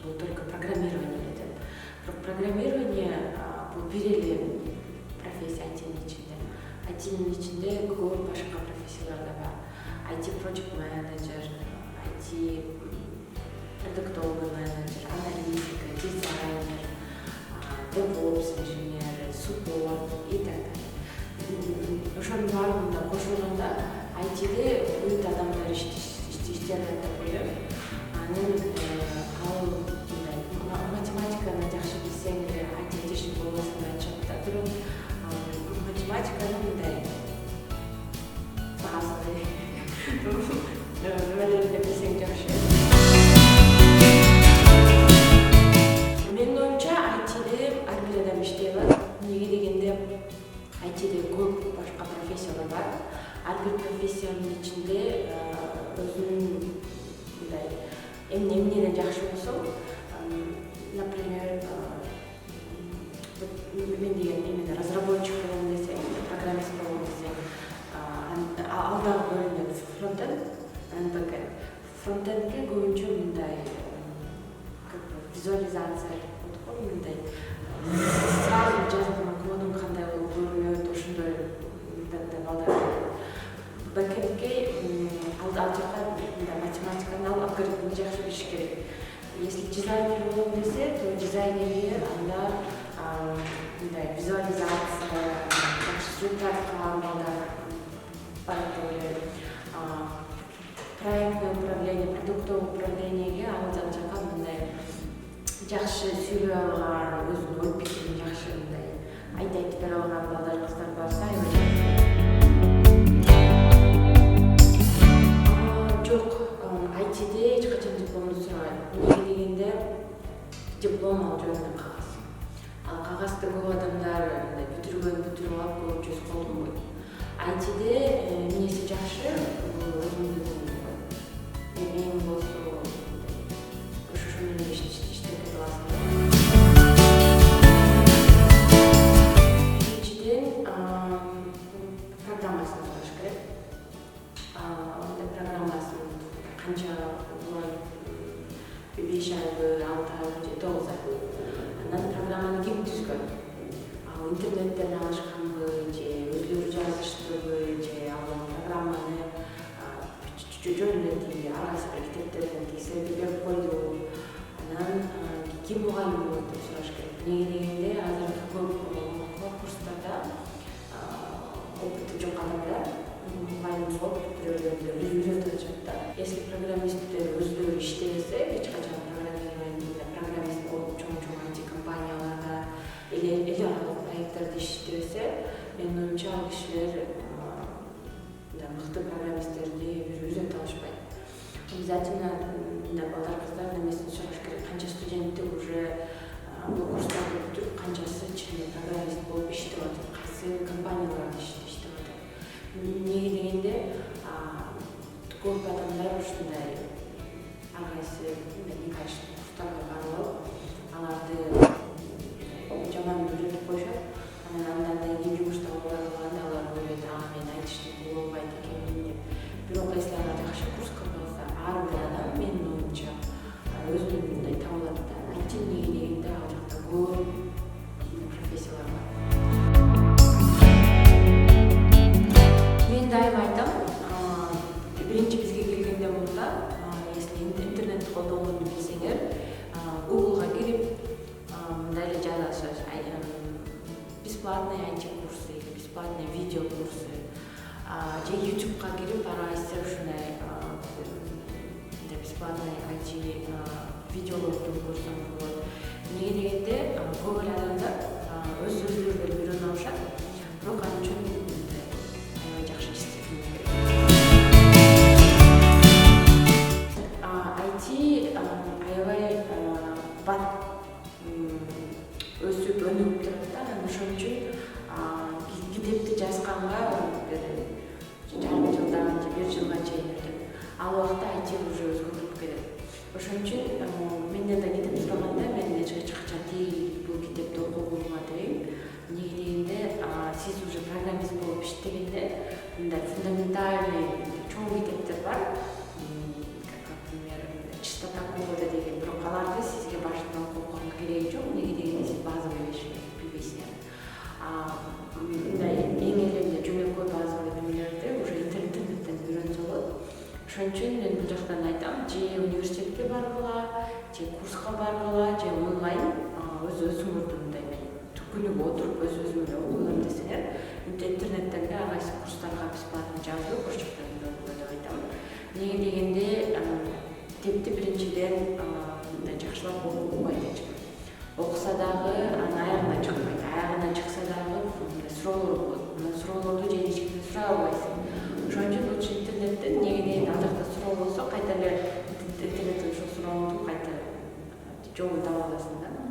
что только программирование идет. Программирование bu bir ele профессия IT'nin içinde. IT'nin içinde көп başka профессиялар da var. IT project manager, IT product owner manager, аналитика, дизайнер, DevOps инженер, support и так далее. Ошонун баардыгында кошулганда IT'де бүт адамдар иштеп атат эле. Анын ал математиканы жакшы билсең эле IT ишин болбосун деп айтышат да. Бирок математиканы мындай базовый нөмерлерди билсең жакшы. Менин оюмча IT'де ар бир адам иштей алат. Эмнеге дегенде IT'де көп башка профессиялар бар. Ар бир профессиянын ичинде өзүнүн мындай эмнеден жакшы болсо, например, мен деген эмне разработчик болом десең, программист болом десең, алдагы бөлүнөт фронтенд, бэкенд. Фронтендге көбүнчө мындай визуализация деп коет, мындай сразу жазылган кодун кандай болуп көрүнөт, ошондой деп алар. Бэкендге ал жака математиканы алгоритмди жакшы билиш керек. Если дизайнер болом десе, то дизайнерге анда мындай визуализация, структуралык балдар проектное управление, продуктовое управлениеге ал жака мындай жакшы сүйлөй алган, өзүнүн ой пикирин жакшы мындай айтып бере алган балдар, кыздар барса, жок, IT'де эч качан дипломду сурабайт. Эмнеге дегенде диплом ал жөнүндө кагаз. Ал кагазды көп адамдар бүтүрүп алып көбүнчөсү колдонбойт. IT'де эмнеси жакшы, өзүңүздүн эң болсо ошо менен иштеп кете аласың. Биринчиден программасын сураш керек. Программасын канча 5 ай, 6 ай, 9 ай. Анан программаны ким түзгөн? Интернеттен алышканбы, же өзүлөрү жазыштыбы, же ал программаны жөн эле арасы бир китептерден текшерип берип койду. Анан ким мугалим болот деп сураш керек. Эмнеге дегенде азыр көп курстарда опыты жок адамдар мугалим болуп бирөөлөрдү үйрөтүп атышат да. Если программисттер өзүлөрү иштебесе, эч качан программист болуп чоң IT компанияларда эле аралык проекттерде иштебесе, менин оюмча ал кишилер мыкты программисттерди үйрөтө алышпайт. Обязательно балдар, кыздар немесин сураш керек. Канча студенттик уже бул курстарды бүтүрүп, канчасы чын программист болуп иштеп атат, кайсы компанияларда иштеп атат. Эмнеге дегенде көп адамдар ушундай ар кайсы курстарга барып алып, аларды жаман үйрөтүп коюшат. Андан кийин жумушта калганда алар ойлойт, мен айтышты болбойт экенмин деп. Бирок если ага жакшы курска барса, ар бир адам менин оюмча өзүнүн мындай таба алат да. IT эмнеге дегенде ал жакта көп профессиялар бар. Мен дайыма айтам, биринчи бизге келгенде мында, если интернетти колдонгонду билсеңер, Google'га кирип, мындай эле жазасыз. Бесплатные IT-курсы или бесплатные видеокурсы. Же YouTube'га кирип карайсыздар ушундай бесплатный IT-видеолорду көрсөңүз болот. Эмнеге дегенде көп эле адамдар өздөрү үйрөнө алышат, бирок ал үчүн аябай жакшы иштешиңиз керек. IT аябай бат өсүп өнүгүп турат да. Ошон үчүн китепти жазганга жарым жылдан же 1 жылга чейин өтөт. Ал убакта IT уже өзгөрүп кетет. Ошон үчүн менден да китеп сураганда мен эч качан бул китепти окугума дейм. Эмнеге дегенде сиз уже программист болуп иштегенде мындай фундаментальный чоң китептер бар. Как, например, чистота кода деген, бирок аларды сизге же курска баргыла же онлайн өзүңөрдү мындай күнүгө отуруп өзүңөр эле окуган десеңер интернеттен эле ар кайсы курстарга бесплатно жазылып ошол деп айтам. Неге дегенде тепти биринчиден мындай жакшылап окубайт эч ким. Окуса дагы анын аягына чыкпайт. Аягына чыкса дагы суроолор болот. Мына суроолорду же эч кимден сурай албайсың. Ошон үчүн лучше интернеттен неге дегенде ал жакта суроо болсо кайта эле интернеттен ошол сурооңду кайта жообун таба аласың да.